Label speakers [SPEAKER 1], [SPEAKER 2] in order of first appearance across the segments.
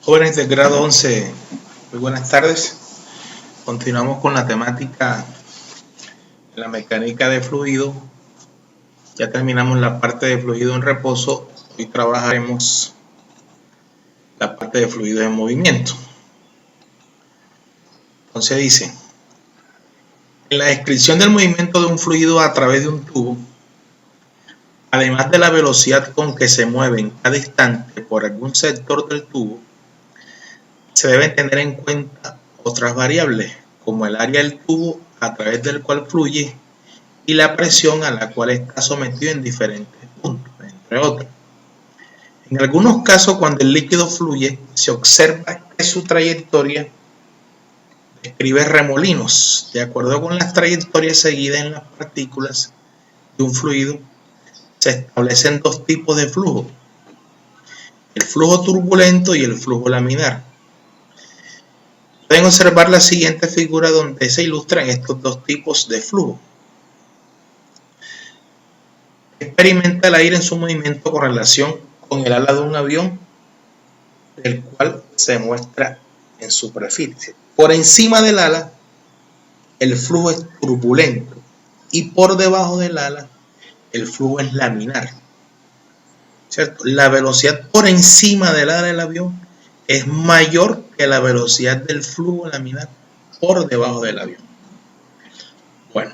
[SPEAKER 1] Jóvenes del grado 11, muy buenas tardes. Continuamos con la temática de la mecánica de fluido. Ya terminamos la parte de fluido en reposo. Hoy trabajaremos la parte de fluido en movimiento. Entonces dice, en la descripción del movimiento de un fluido a través de un tubo, además de la velocidad con que se mueve en cada instante por algún sector del tubo, se deben tener en cuenta otras variables, como el área del tubo a través del cual fluye y la presión a la cual está sometido en diferentes puntos, entre otros. En algunos casos, cuando el líquido fluye, se observa que su trayectoria describe remolinos. De acuerdo con las trayectorias seguidas en las partículas de un fluido, se establecen dos tipos de flujo: el flujo turbulento y el flujo laminar. Pueden observar la siguiente figura donde se ilustran estos dos tipos de flujo. Experimenta el aire en su movimiento con relación con el ala de un avión, el cual se muestra en superficie. Por encima del ala, el flujo es turbulento y por debajo del ala, el flujo es laminar. ¿Cierto? La velocidad por encima del ala del avión es mayor que la velocidad del flujo laminar por debajo del avión. Bueno.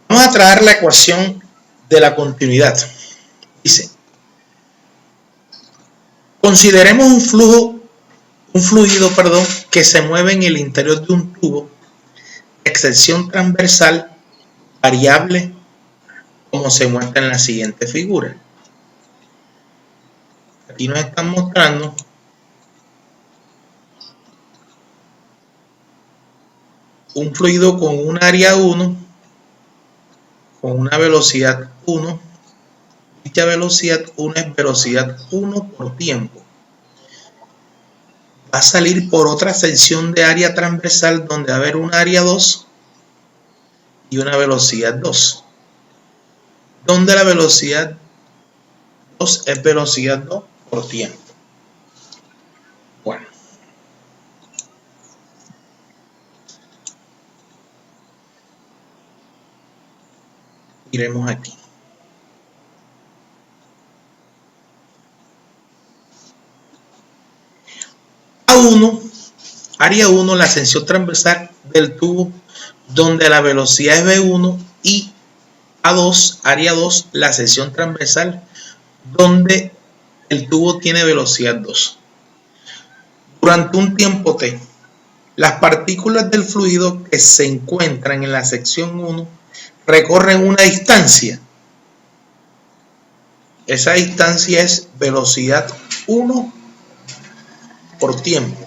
[SPEAKER 1] Vamos a traer la ecuación de la continuidad. Dice, consideremos un fluido que se mueve en el interior de un tubo de sección transversal variable, como se muestra en la siguiente figura. Aquí nos están mostrando un fluido con un área 1, con una velocidad 1. Dicha velocidad 1 es velocidad 1 por tiempo. Va a salir por otra sección de área transversal donde va a haber un área 2 y una velocidad 2. Donde la velocidad 2 es velocidad 2 por tiempo. Bueno. Iremos aquí. Área 1, la sección transversal del tubo donde la velocidad es V1, y A2, área 2, la sección transversal donde el tubo tiene velocidad 2. Durante un tiempo T, las partículas del fluido que se encuentran en la sección 1 recorren una distancia. Esa distancia es velocidad 1 por tiempo.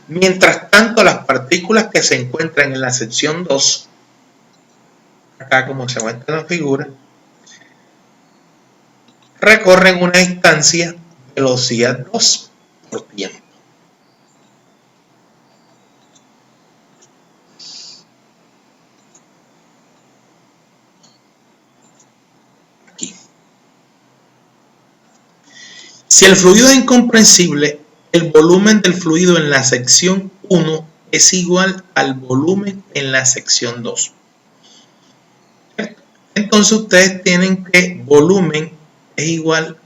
[SPEAKER 1] Mientras tanto, las partículas que se encuentran en la sección 2, acá como se muestra en la figura, recorren una distancia velocidad 2 por tiempo. Aquí. Si el fluido es incomprensible, el volumen del fluido en la sección 1 es igual al volumen en la sección 2. Entonces ustedes tienen que volumen es igual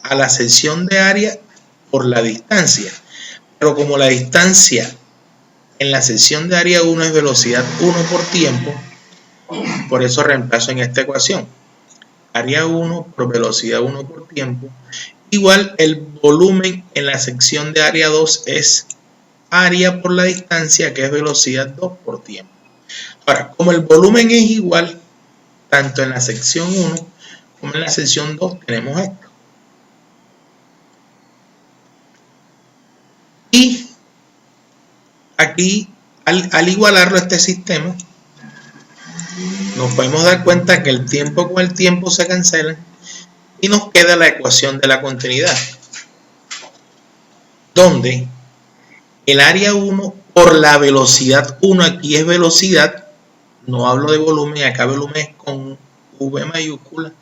[SPEAKER 1] a la sección de área por la distancia. Pero como la distancia en la sección de área 1 es velocidad 1 por tiempo, por eso reemplazo en esta ecuación. Área 1 por velocidad 1 por tiempo, igual el volumen en la sección de área 2 es área por la distancia, que es velocidad 2 por tiempo. Ahora, como el volumen es igual tanto en la sección 1 como en la sección 2, tenemos esto. Y aquí, al igualarlo a este sistema, nos podemos dar cuenta que el tiempo con el tiempo se cancelan y nos queda la ecuación de la continuidad, donde el área 1 por la velocidad 1, aquí es velocidad, no hablo de volumen, acá volumen es con V mayúscula.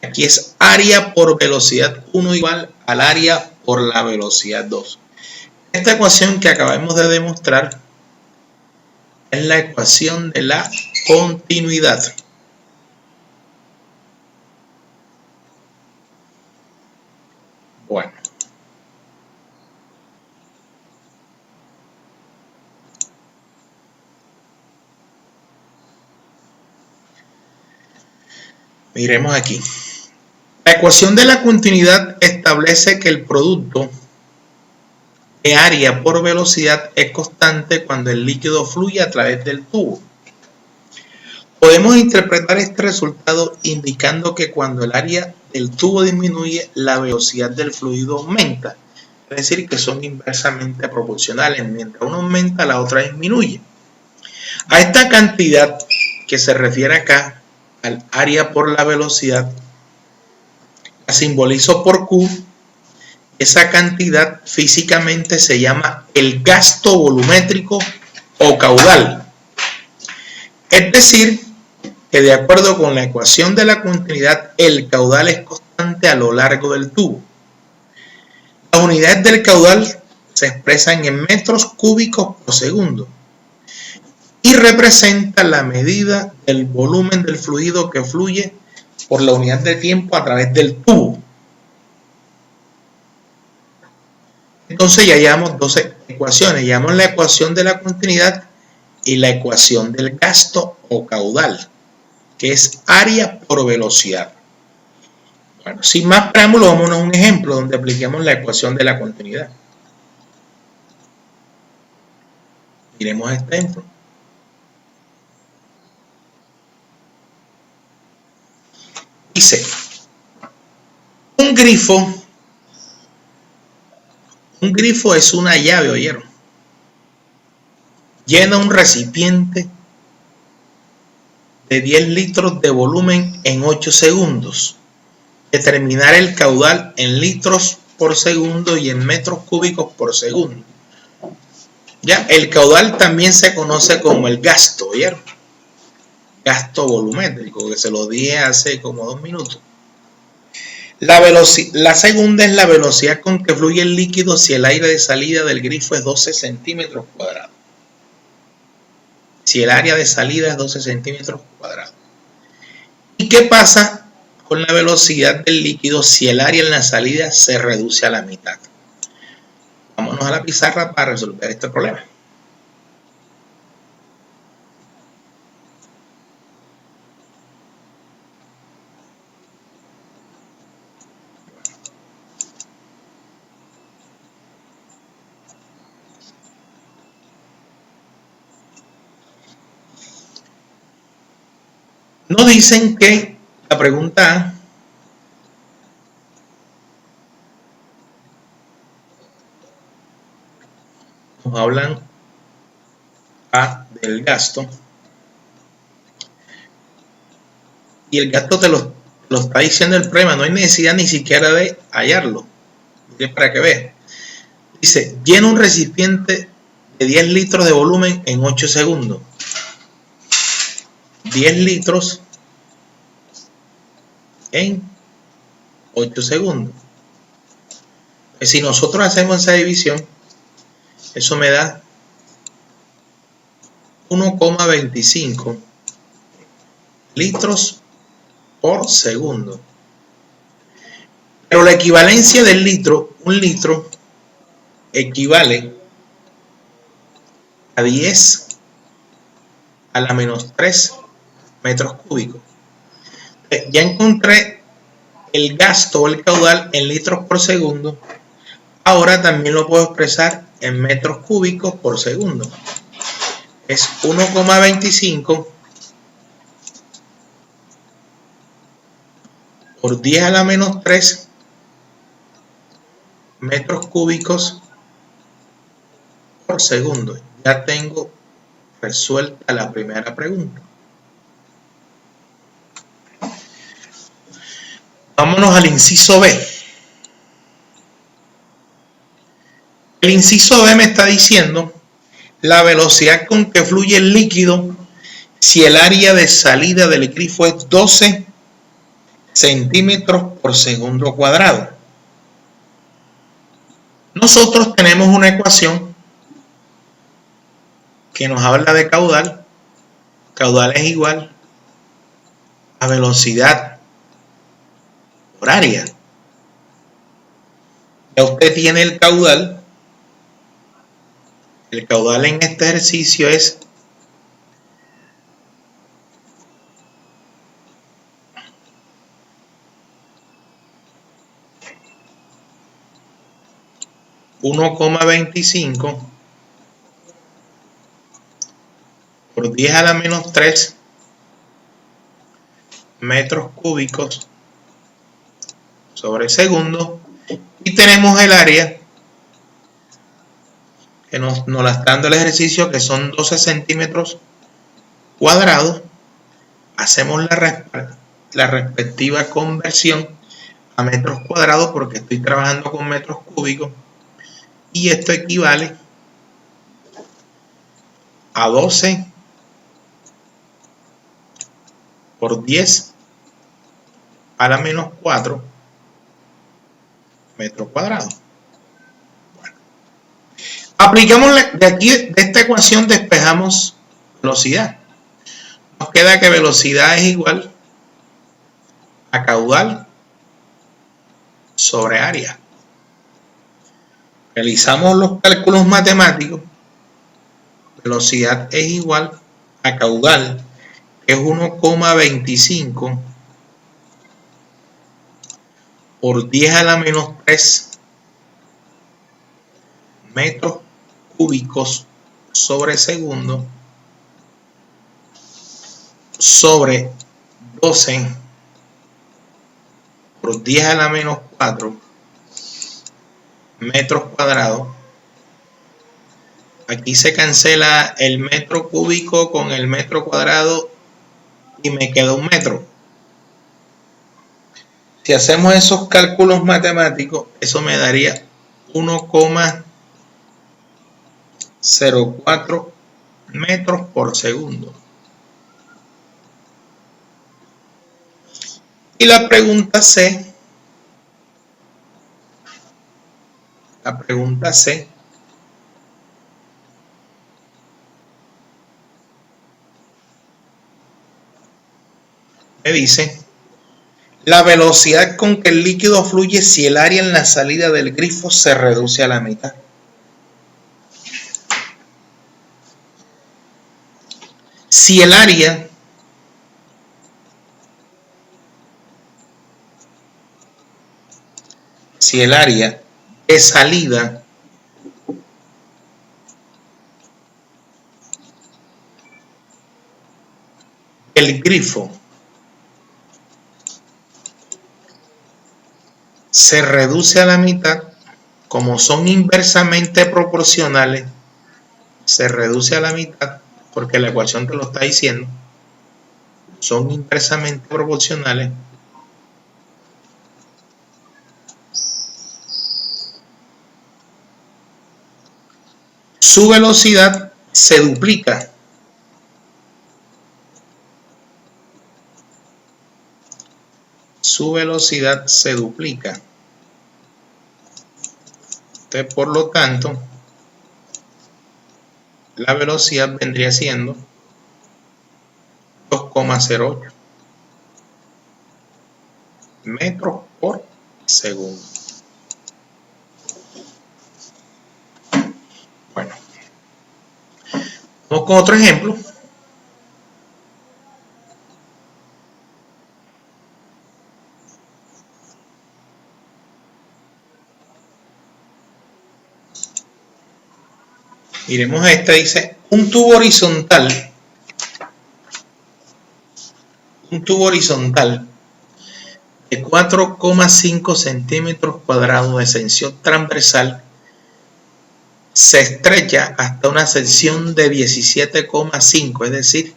[SPEAKER 1] Aquí es área por velocidad 1 igual al área por la velocidad 2. Esta ecuación que acabamos de demostrar es la ecuación de la continuidad. Bueno. Miremos aquí. La ecuación de la continuidad establece que el producto de área por velocidad es constante cuando el líquido fluye a través del tubo. Podemos interpretar este resultado indicando que cuando el área del tubo disminuye, la velocidad del fluido aumenta. Es decir, que son inversamente proporcionales. Mientras uno aumenta, la otra disminuye. A esta cantidad que se refiere acá, al área por la velocidad, la simbolizo por Q. Esa cantidad físicamente se llama el gasto volumétrico o caudal. Es decir, que de acuerdo con la ecuación de la continuidad, el caudal es constante a lo largo del tubo. Las unidades del caudal se expresan en metros cúbicos por segundo y representan la medida del volumen del fluido que fluye por la unidad de tiempo a través del tubo. Entonces ya llevamos dos ecuaciones, llevamos la ecuación de la continuidad y la ecuación del gasto o caudal, que es área por velocidad. Bueno, sin más preámbulo, vamos a un ejemplo donde apliquemos la ecuación de la continuidad. Miremos este ejemplo. Dice, un grifo es una llave, ¿oyeron? Llena un recipiente de 10 litros de volumen en 8 segundos. Determinar el caudal en litros por segundo y en metros cúbicos por segundo. Ya, el caudal también se conoce como el gasto, ¿oyeron? Gasto volumétrico, que se lo dije hace como 2 minutos. La segunda es la velocidad con que fluye el líquido si el aire de salida del grifo es 12 centímetros cuadrados. Si el área de salida es 12 centímetros cuadrados. ¿Y qué pasa con la velocidad del líquido si el área en la salida se reduce a la mitad? Vámonos a la pizarra para resolver este problema. Nos dicen que la pregunta A nos hablan del gasto y el gasto te lo está diciendo el problema, no hay necesidad ni siquiera de hallarlo. Para que veas, dice, llena un recipiente de 10 litros de volumen en 8 segundos. 10 litros en 8 segundos. Pues si nosotros hacemos esa división, eso me da 1,25 litros por segundo. Pero la equivalencia del litro, un litro, equivale a 10 a la menos 3 metros cúbicos. Ya encontré el gasto o el caudal en litros por segundo. Ahora también lo puedo expresar en metros cúbicos por segundo. Es 1,25 por 10 a la menos 3 metros cúbicos por segundo. Ya tengo resuelta la primera pregunta. Vámonos al inciso B. El inciso B me está diciendo la velocidad con que fluye el líquido si el área de salida del grifo es 12 centímetros por segundo cuadrado. Nosotros tenemos una ecuación que nos habla de caudal. Caudal es igual a velocidad por área. Ya usted tiene el caudal. El caudal en este ejercicio es (1,25 por 10 a la menos 3 metros cúbicos sobre segundo, y tenemos el área que nos la está dando el ejercicio, que son 12 centímetros cuadrados. Hacemos la respectiva conversión a metros cuadrados porque estoy trabajando con metros cúbicos, y esto equivale a 12 por 10 a la menos 4 metros cuadrados. Bueno, aplicamos de aquí, de esta ecuación despejamos velocidad. Nos queda que velocidad es igual a caudal sobre área. Realizamos los cálculos matemáticos. Velocidad es igual a caudal, que es 1,25 por 10 a la menos 3 metros cúbicos sobre segundo, sobre 12 por 10 a la menos 4 metros cuadrados. Aquí se cancela el metro cúbico con el metro cuadrado y me queda un metro. Si hacemos esos cálculos matemáticos, eso me daría 1,04 metros por segundo. Y la pregunta C me dice la velocidad con que el líquido fluye si el área en la salida del grifo se reduce a la mitad. Si el área de salida del grifo se reduce a la mitad, como son inversamente proporcionales, se reduce a la mitad, porque la ecuación te lo está diciendo, son inversamente proporcionales. Su velocidad se duplica. Su velocidad se duplica. Entonces, por lo tanto, la velocidad vendría siendo 2,08 metros por segundo. Bueno, vamos con otro ejemplo. Miremos esta, dice un tubo horizontal de 4,5 centímetros cuadrados de sección transversal se estrecha hasta una sección de 17,5, es decir,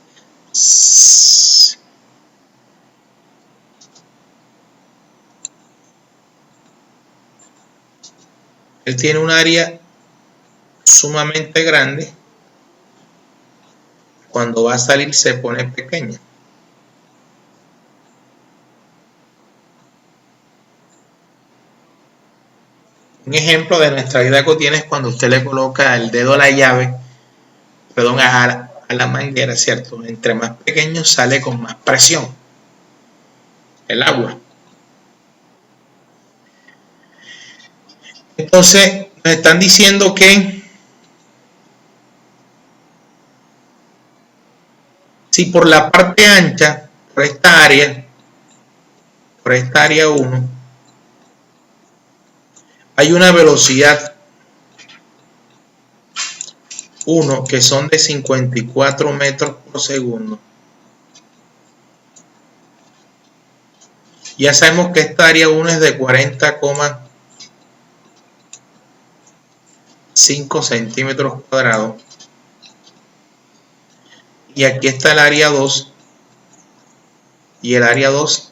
[SPEAKER 1] él tiene un área sumamente grande. Cuando va a salir se pone pequeña. Un ejemplo de nuestra vida cotidiana es cuando usted le coloca el dedo a la llave, perdón, a la manguera, ¿cierto? Entre más pequeño sale con más presión el agua. Entonces, nos están diciendo que si por la parte ancha, por esta área 1, hay una velocidad 1 que son de 54 metros por segundo. Ya sabemos que esta área 1 es de 40,5 centímetros cuadrados. Y aquí está el área 2. Y el área 2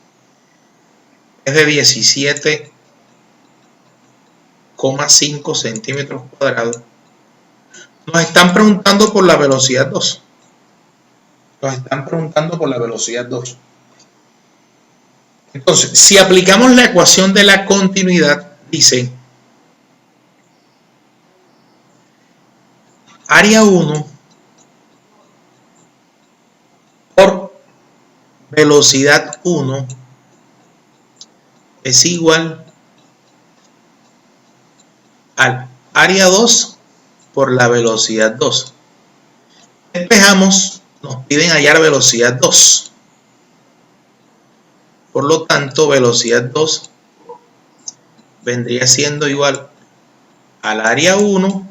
[SPEAKER 1] es de 17,5 centímetros cuadrados. Nos están preguntando por la velocidad 2. Entonces, si aplicamos la ecuación de la continuidad, dice área 1 por velocidad 1 es igual al área 2 por la velocidad 2. Despejamos, nos piden hallar velocidad 2. Por lo tanto, velocidad 2 vendría siendo igual al área 1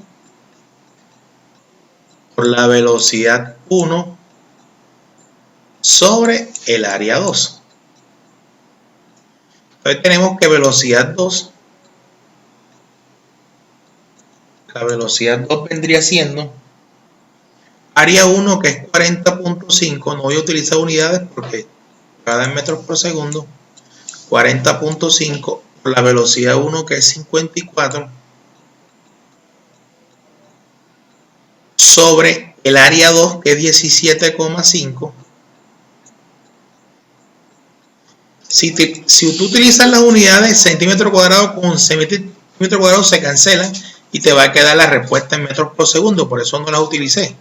[SPEAKER 1] por la velocidad 1 sobre el área 2. Entonces tenemos que velocidad 2, la velocidad 2 vendría siendo área 1, que es 40,5, no voy a utilizar unidades porque cada en metros por segundo, 40,5 por la velocidad 1, que es 54, sobre el área 2, que es 17,5. Si tú utilizas las unidades centímetro cuadrado con centímetro cuadrado, se cancelan y te va a quedar la respuesta en metros por segundo, por eso no las utilicé.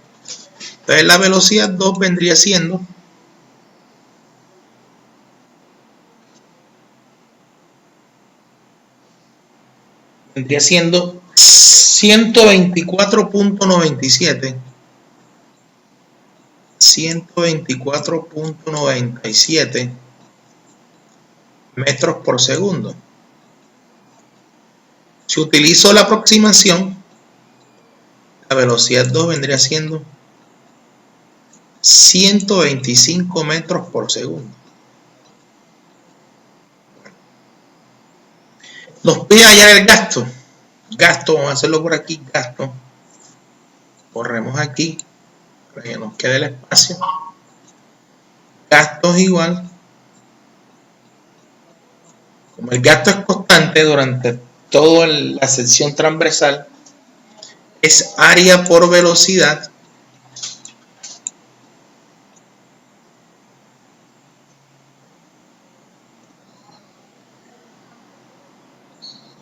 [SPEAKER 1] Entonces la velocidad 2 vendría siendo vendría siendo 124,97 metros por segundo. Si utilizo la aproximación, la velocidad 2 vendría siendo 125 metros por segundo. Nos pide hallar el gasto. Vamos a hacerlo por aquí, gasto. Corremos aquí para que nos quede el espacio. Gasto es igual. Como el gasto es constante durante toda la sección transversal, es área por velocidad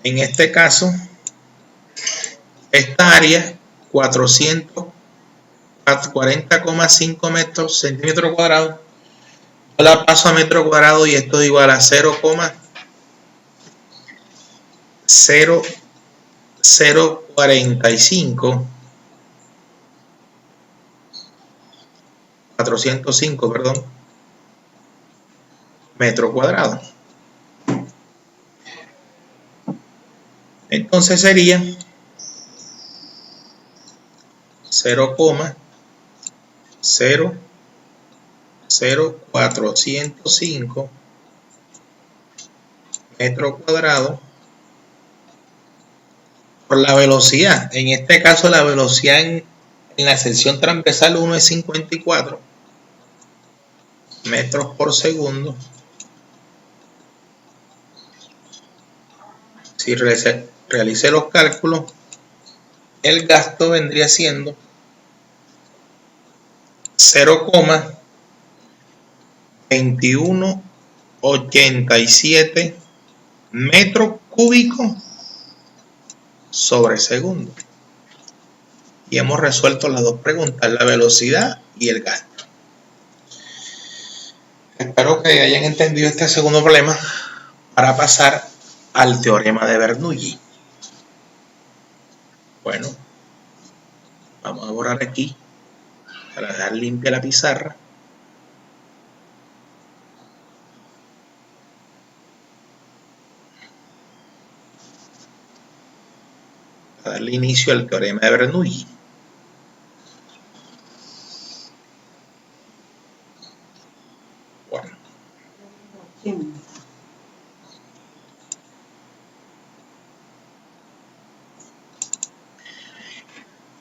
[SPEAKER 1] en este caso esta área 40,5 metros centímetros cuadrados, yo la paso a metro cuadrado y esto es igual a 0,0045 405, perdón, metro cuadrado. Entonces sería 0,00405 metro cuadrado por la velocidad. En este caso la velocidad en la sección transversal 1 es 54 metros por segundo. Si realicé los cálculos, el gasto vendría siendo 0,2187 metros cúbicos sobre segundo. Y hemos resuelto las dos preguntas, la velocidad y el gasto. Espero que hayan entendido este segundo problema para pasar al teorema de Bernoulli. Bueno, vamos a borrar aquí para dejar limpia la pizarra. Para darle inicio al teorema de Bernoulli. Bueno.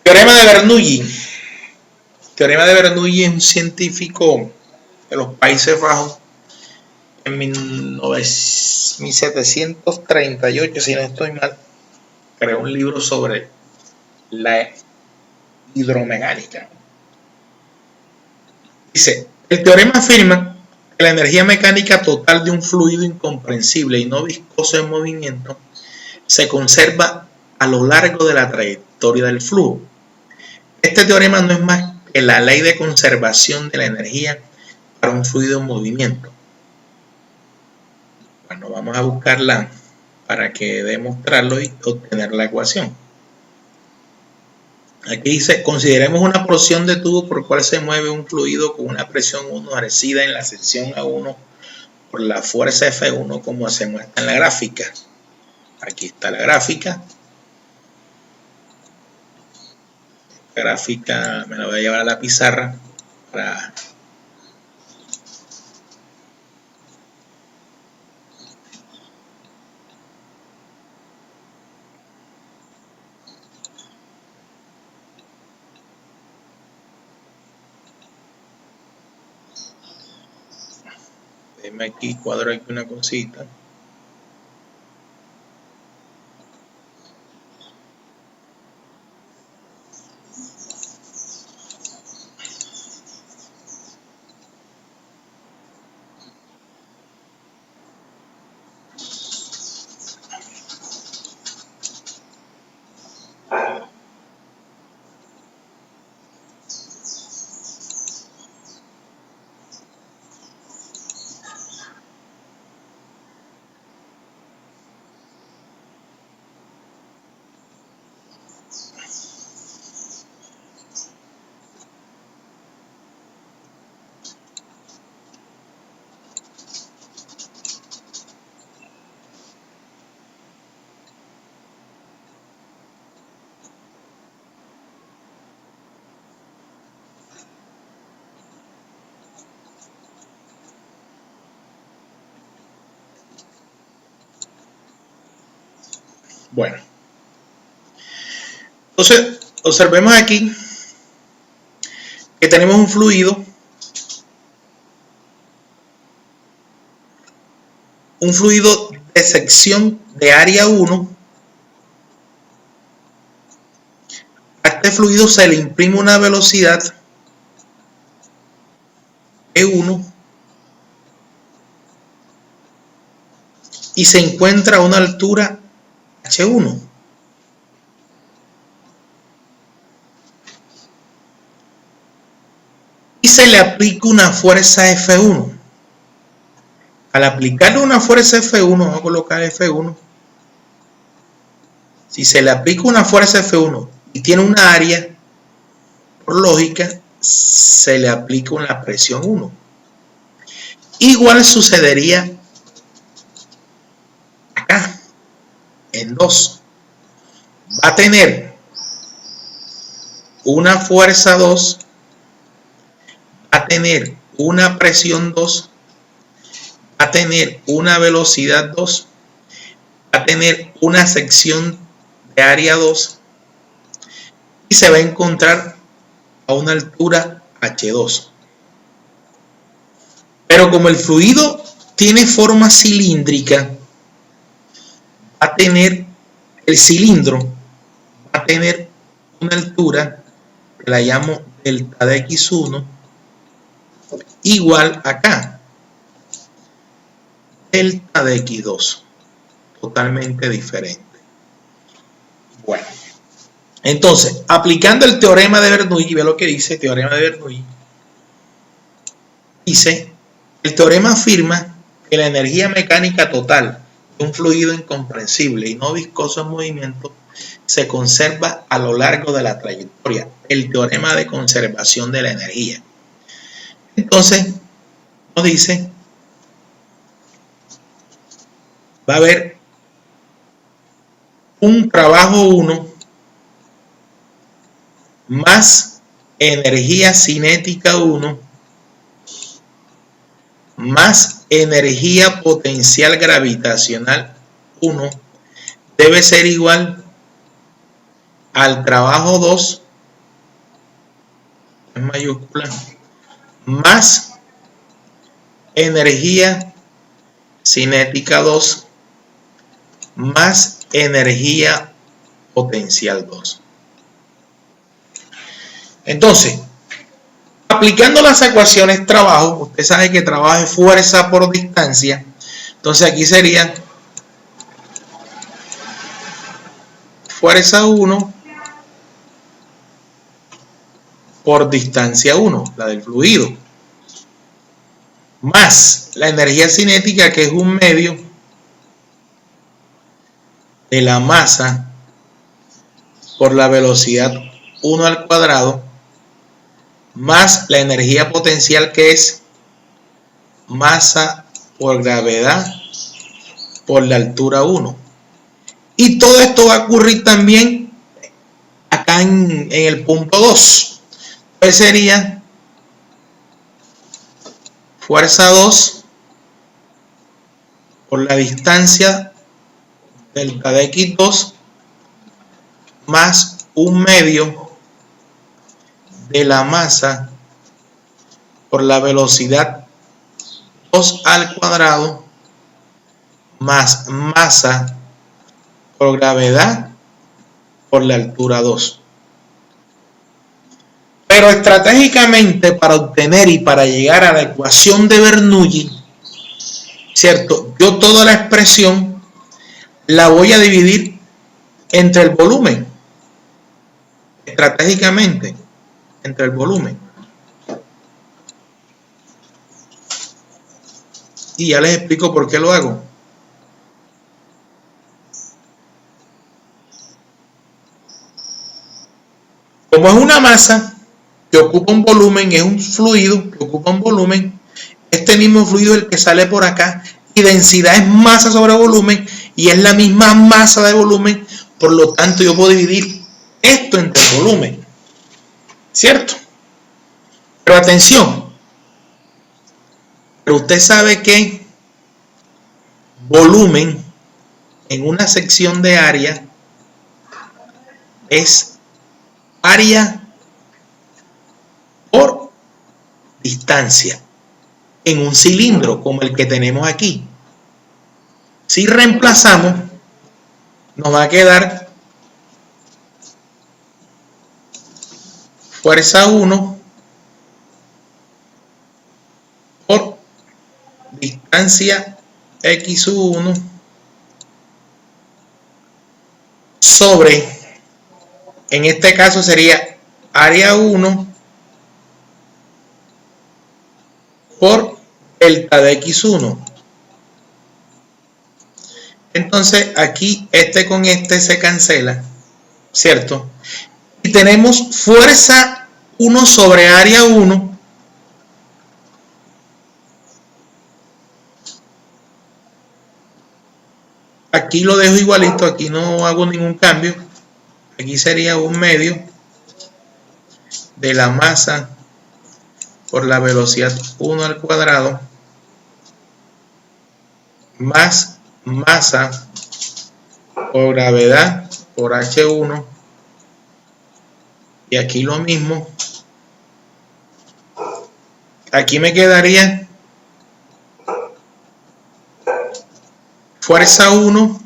[SPEAKER 1] Teorema de Bernoulli. Teorema de Bernoulli es un científico de los Países Bajos en 1738, si no estoy mal, creó un libro sobre la hidromecánica. Dice, el teorema afirma que la energía mecánica total de un fluido incomprensible y no viscoso en movimiento se conserva a lo largo de la trayectoria del flujo. Este teorema no es más que la ley de conservación de la energía para un fluido en movimiento. Bueno, vamos a buscarla para que demostrarlo y obtener la ecuación. Aquí dice, consideremos una porción de tubo por cual se mueve un fluido con una presión 1 ejercida en la sección A1 por la fuerza F1 como se muestra en la gráfica. Aquí está la gráfica. La gráfica me la voy a llevar a la pizarra para... Déjame aquí, cuadro aquí una cosita. Bueno, entonces observemos aquí que tenemos un fluido de sección de área 1. A este fluido se le imprime una velocidad E1 y se encuentra a una altura H1. Y se le aplica una fuerza F1. Al aplicarle una fuerza F1, vamos a colocar F1. Si se le aplica una fuerza F1 y tiene una área, por lógica, se le aplica una presión 1. Igual sucedería acá, en 2. Va a tener una fuerza 2, va a tener una presión 2, va a tener una velocidad 2, va a tener una sección de área 2 y se va a encontrar a una altura H2. Pero como el fluido tiene forma cilíndrica, va a tener el cilindro, va a tener una altura que la llamo delta de x1 igual acá, delta de x2, totalmente diferente. Bueno, entonces, aplicando el teorema de Bernoulli, ve lo que dice, teorema de Bernoulli. Dice, el teorema afirma que la energía mecánica total de un fluido incomprensible y no viscoso en movimiento se conserva a lo largo de la trayectoria. El teorema de conservación de la energía. Entonces, nos dice, va a haber un trabajo 1 más energía cinética 1 más energía potencial gravitacional 1 debe ser igual al trabajo 2 en mayúscula más energía cinética 2 más energía potencial 2. Entonces, aplicando las ecuaciones trabajo, usted sabe que trabajo es fuerza por distancia. Entonces aquí sería fuerza 1 por distancia 1, la del fluido, más la energía cinética, que es un medio de la masa por la velocidad 1 al cuadrado, más la energía potencial, que es masa por gravedad por la altura 1. Y todo esto va a ocurrir también acá en el punto 2. Entonces sería fuerza 2 por la distancia delta de x2 más un medio de la masa por la velocidad 2 al cuadrado más masa por gravedad por la altura 2. Pero estratégicamente, para obtener y para llegar a la ecuación de Bernoulli, ¿cierto? Yo toda la expresión la voy a dividir entre el volumen. Estratégicamente, entre el volumen. Y ya les explico por qué lo hago. Como es una masa que ocupa un volumen, es un fluido que ocupa un volumen, este mismo fluido es el que sale por acá, y densidad es masa sobre volumen, y es la misma masa de volumen, por lo tanto yo puedo dividir esto entre el volumen, ¿cierto? Pero atención, pero usted sabe que volumen en una sección de área es área por distancia en un cilindro como el que tenemos aquí. Si reemplazamos, nos va a quedar fuerza 1 por distancia x1 sobre, en este caso sería área 1 por delta de x1. Entonces aquí este con este se cancela, ¿cierto? Y tenemos fuerza 1 sobre área 1 aquí lo dejo igualito, aquí no hago ningún cambio. Aquí sería un medio de la masa por la velocidad 1 al cuadrado más masa por gravedad por H1, y aquí lo mismo. Aquí me quedaría fuerza 2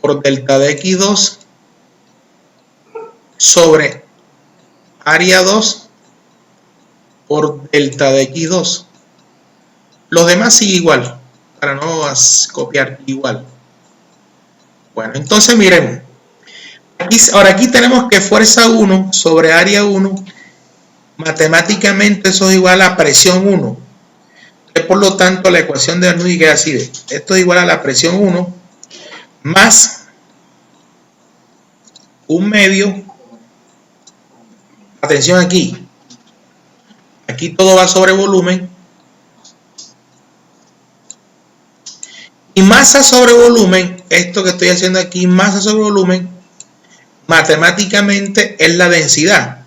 [SPEAKER 1] por delta de x2 sobre área 2 por delta de x2. Los demás sigue igual, para no copiar igual. Bueno, entonces miremos. Aquí tenemos que fuerza 1 sobre área 1, matemáticamente eso es igual a presión 1. Por lo tanto, la ecuación de Bernoulli queda así. Esto es igual a la presión 1 más un medio. Atención aquí. Aquí todo va sobre volumen. Y masa sobre volumen, esto que estoy haciendo aquí, masa sobre volumen, matemáticamente es la densidad.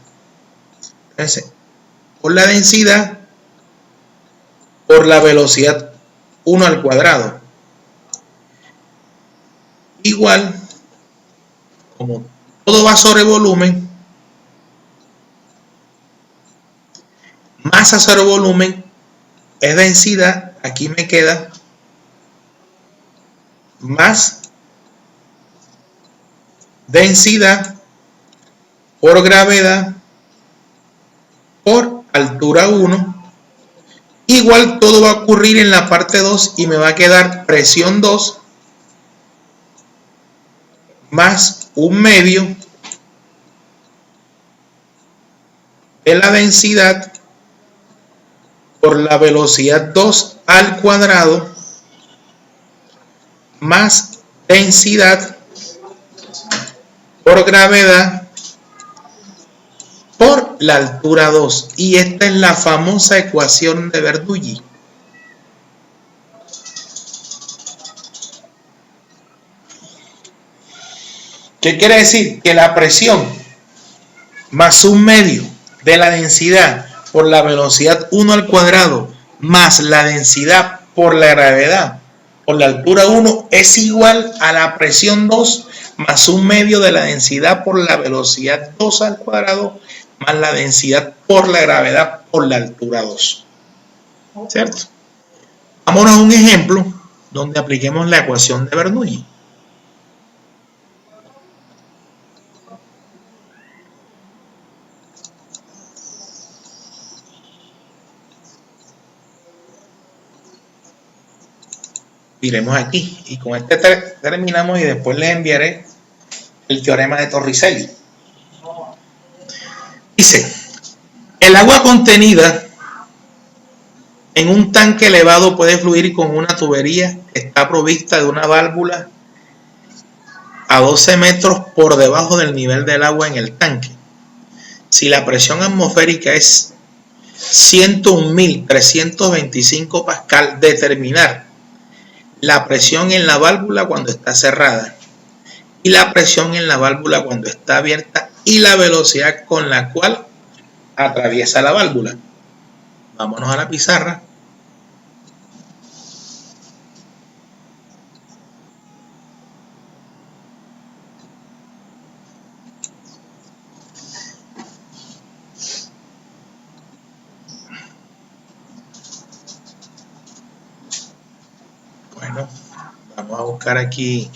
[SPEAKER 1] Entonces, por la densidad, por la velocidad 1 al cuadrado. Igual, como todo va sobre volumen, masa sobre volumen es densidad, aquí me queda más densidad por gravedad por altura 1. Igual todo va a ocurrir en la parte 2 y me va a quedar presión 2 más un medio de la densidad por la velocidad 2 al cuadrado más densidad por gravedad por la altura 2. Y esta es la famosa ecuación de Bernoulli. ¿Qué quiere decir? Que la presión más un medio de la densidad por la velocidad 1 al cuadrado más la densidad por la gravedad por la altura 1 es igual a la presión 2 más un medio de la densidad por la velocidad 2 al cuadrado más la densidad por la gravedad por la altura 2. ¿Cierto? Vámonos a un ejemplo donde apliquemos la ecuación de Bernoulli. Iremos aquí y con este terminamos y después les enviaré el teorema de Torricelli. Dice, el agua contenida en un tanque elevado puede fluir con una tubería que está provista de una válvula a 12 metros por debajo del nivel del agua en el tanque. Si la presión atmosférica es 101.325 pascal, determinar la presión en la válvula cuando está cerrada y la presión en la válvula cuando está abierta y la velocidad con la cual atraviesa la válvula. Vámonos a la pizarra. Bueno, vamos a buscar aquí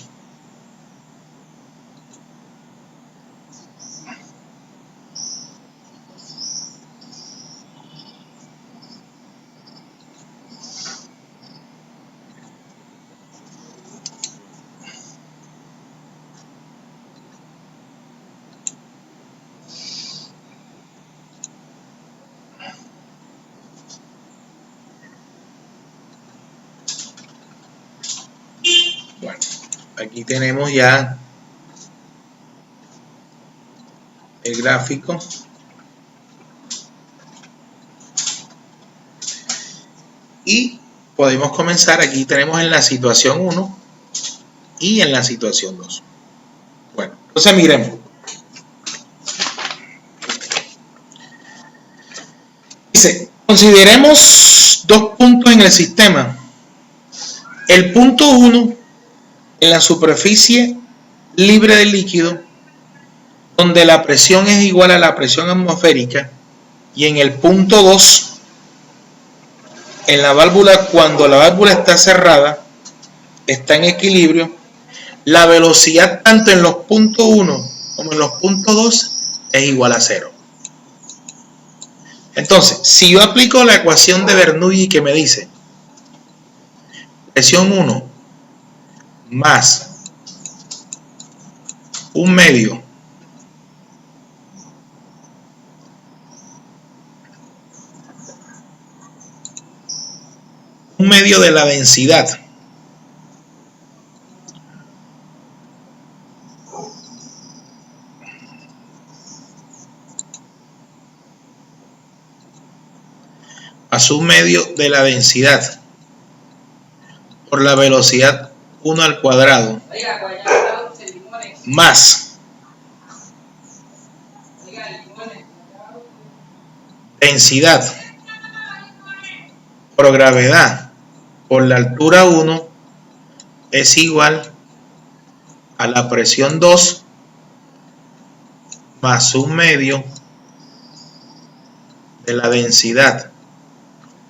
[SPEAKER 1] aquí tenemos ya el gráfico y podemos comenzar. Aquí tenemos en la situación 1 y en la situación 2. Bueno, entonces miremos. Dice, consideremos dos puntos en el sistema. El punto 1 en la superficie libre de líquido, donde la presión es igual a la presión atmosférica, y en el punto 2 en la válvula, cuando la válvula está cerrada, está en equilibrio, la velocidad tanto en los puntos 1 como en los puntos 2 es igual a 0. Entonces, si yo aplico la ecuación de Bernoulli que me dice presión 1 más un medio de la densidad más un medio de la densidad por la velocidad 1 al cuadrado más densidad por gravedad por la altura 1 es igual a la presión 2 más un medio de la densidad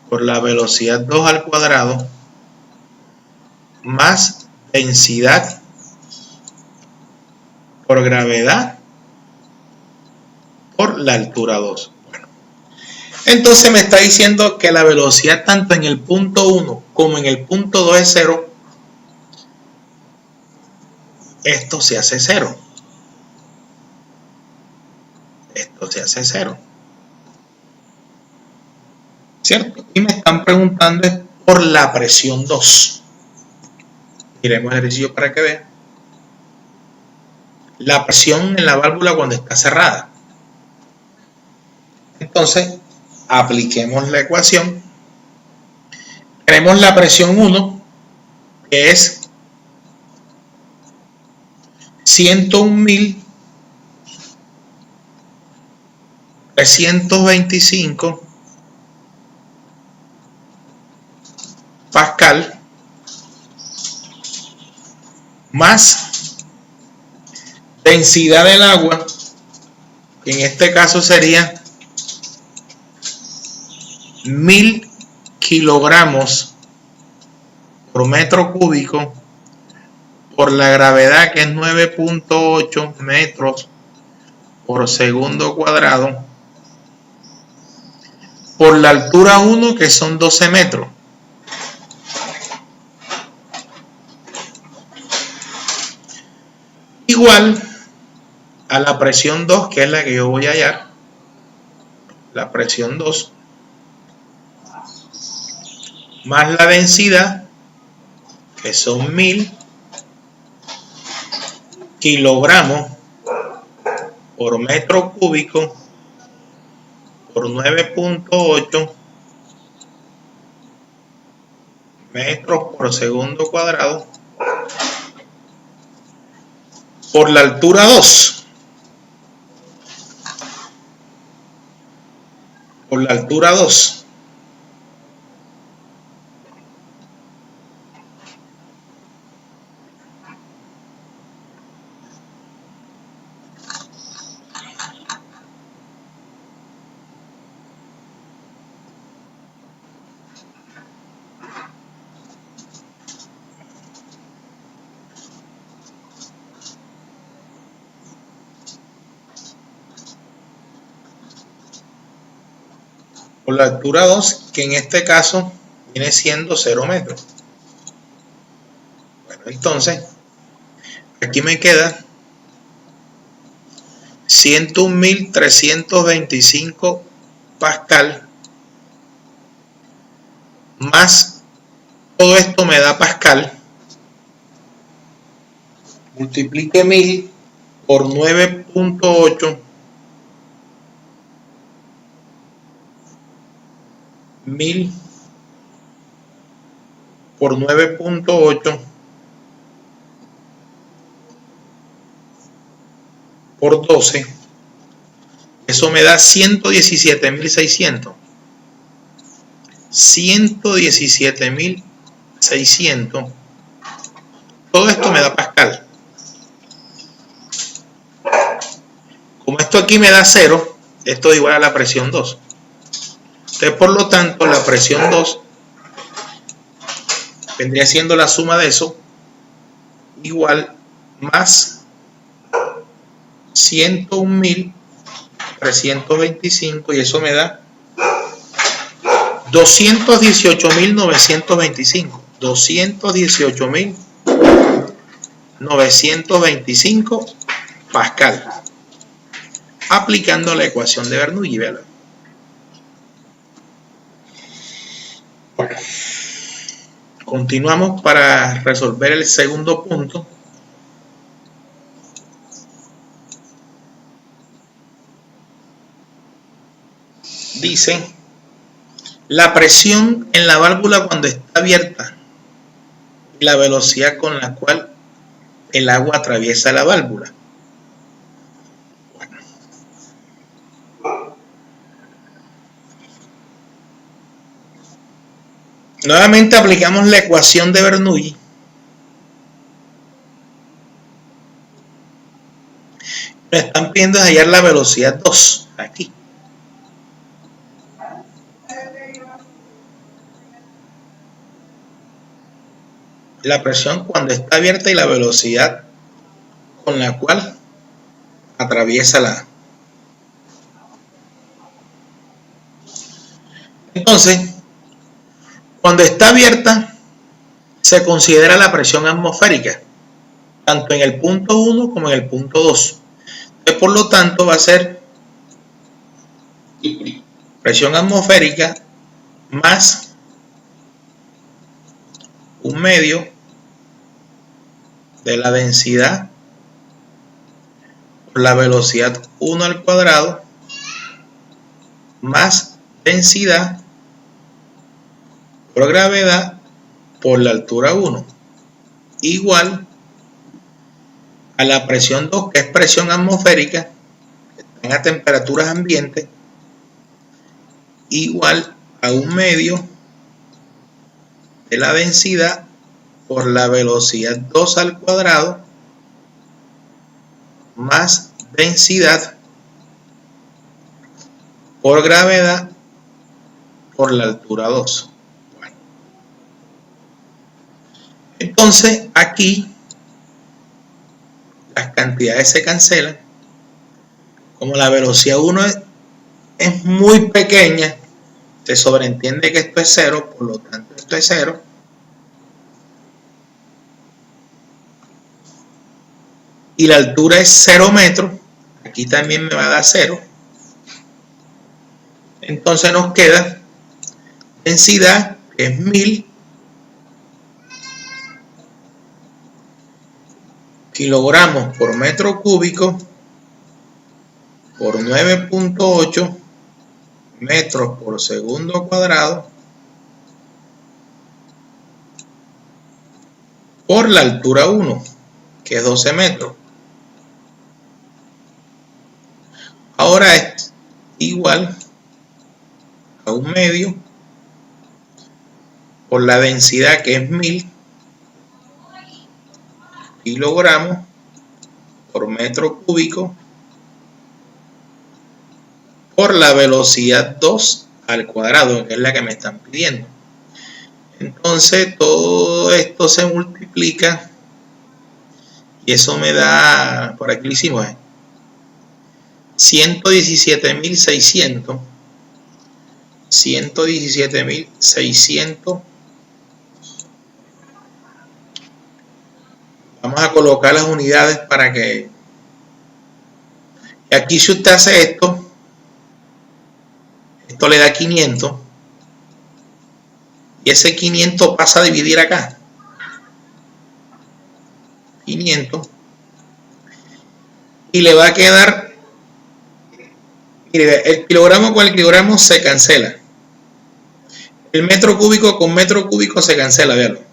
[SPEAKER 1] por la velocidad 2 al cuadrado más densidad por gravedad por la altura 2. Bueno, entonces me está diciendo que la velocidad tanto en el punto 1 como en el punto 2 es 0. Esto se hace 0. Esto se hace 0. ¿Cierto? Y me están preguntando por la presión 2. Miremos el ejercicio para que vean. La presión en la válvula cuando está cerrada. Entonces, apliquemos la ecuación. Tenemos la presión 1, que es 101.325 pascal más densidad del agua, que en este caso sería 1000 kilogramos por metro cúbico por la gravedad, que es 9.8 metros por segundo cuadrado, por la altura 1, que son 12 metros. Igual a la presión 2, que es la que yo voy a hallar. La presión 2 más la densidad, que son 1000 kilogramos por metro cúbico por 9.8 metros por segundo cuadrado por la altura 2. Por la altura 2. Por la altura 2, que en este caso viene siendo 0 metros. Bueno, entonces, aquí me queda 101.325 pascal más todo esto me da pascal. Multiplique 1000 por 9.8 1000 por 9.8 por 12, eso me da 117.600. 117.600. Todo esto me da pascal. Como esto aquí me da 0, esto es igual a la presión 2. Entonces, por lo tanto, la presión 2 vendría siendo la suma de eso, igual más 101.325, y eso me da 218.925. 218.925 Pascal, aplicando la ecuación de Bernoulli. ¿Verdad? Bueno, continuamos para resolver el segundo punto. Dice, la presión en la válvula cuando está abierta y la velocidad con la cual el agua atraviesa la válvula. Bueno. Nuevamente aplicamos la ecuación de Bernoulli. Nos están pidiendo hallar la velocidad 2 aquí. La presión cuando está abierta y la velocidad con la cual atraviesa la. Entonces, cuando está abierta, se considera la presión atmosférica, tanto en el punto 1 como en el punto 2. Entonces, por lo tanto, va a ser presión atmosférica más 1/2 de la densidad por la velocidad 1 al cuadrado más densidad por gravedad por la altura 1 igual a la presión 2, que es presión atmosférica, que está a temperaturas ambientes, igual a 1/2 de la densidad por la velocidad 2 al cuadrado más densidad por gravedad por la altura 2. Bueno. Entonces aquí las cantidades se cancelan. Como la velocidad 1 es muy pequeña, se sobreentiende que esto es 0, por lo tanto esto es 0. Y la altura es 0 metros, aquí también me va a dar 0. Entonces nos queda densidad, que es 1000 kilogramos por metro cúbico por 9.8 metros por segundo cuadrado por la altura 1, que es 12 metros. Ahora es igual a 1/2 por la densidad, que es 1000 kilogramos por metro cúbico por la velocidad 2 al cuadrado, que es la que me están pidiendo. Entonces todo esto se multiplica y eso me da, por aquí lo hicimos, 117.600. 117.600. Vamos a colocar las unidades para que... Y aquí si usted hace esto le da 500. Y ese 500 pasa a dividir acá. 500. Y le va a quedar... Mire, el kilogramo con el kilogramo se cancela. El metro cúbico con metro cúbico se cancela, véanlo.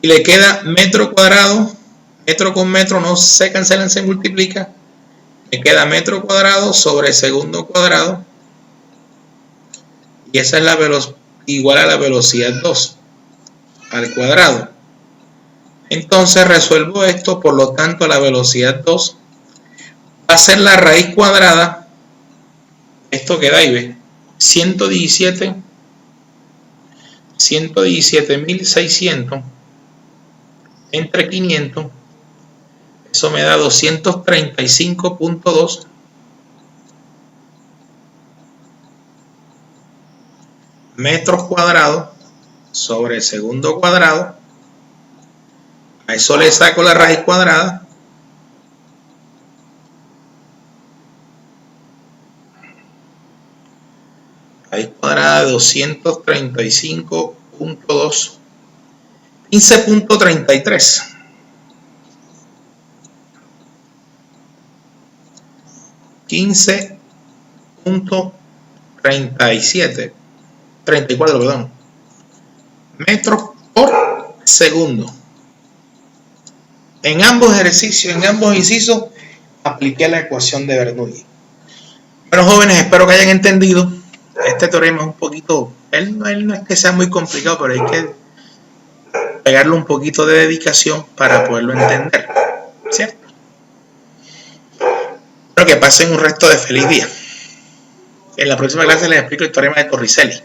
[SPEAKER 1] Y le queda metro cuadrado, metro con metro no se cancelan, se multiplica. Me queda metro cuadrado sobre segundo cuadrado. Y esa es la velocidad, igual a la velocidad 2 al cuadrado. Entonces resuelvo esto, por lo tanto la velocidad 2 va a ser la raíz cuadrada. Esto queda ahí, ¿ves? 117.600 entre 500. Eso me da 235.2 metros cuadrados sobre segundo cuadrado A eso le saco la raíz cuadrada. Raíz cuadrada de 235.2. 15.33. 15.37. 34, perdón. Metros por segundo. En ambos ejercicios, en ambos incisos, apliqué la ecuación de Bernoulli. Bueno, jóvenes, espero que hayan entendido. Este teorema es un poquito, él no es que sea muy complicado, pero hay que pegarle un poquito de dedicación para poderlo entender, ¿cierto? Espero que pasen un resto de feliz día. En la próxima clase les explico el teorema de Torricelli.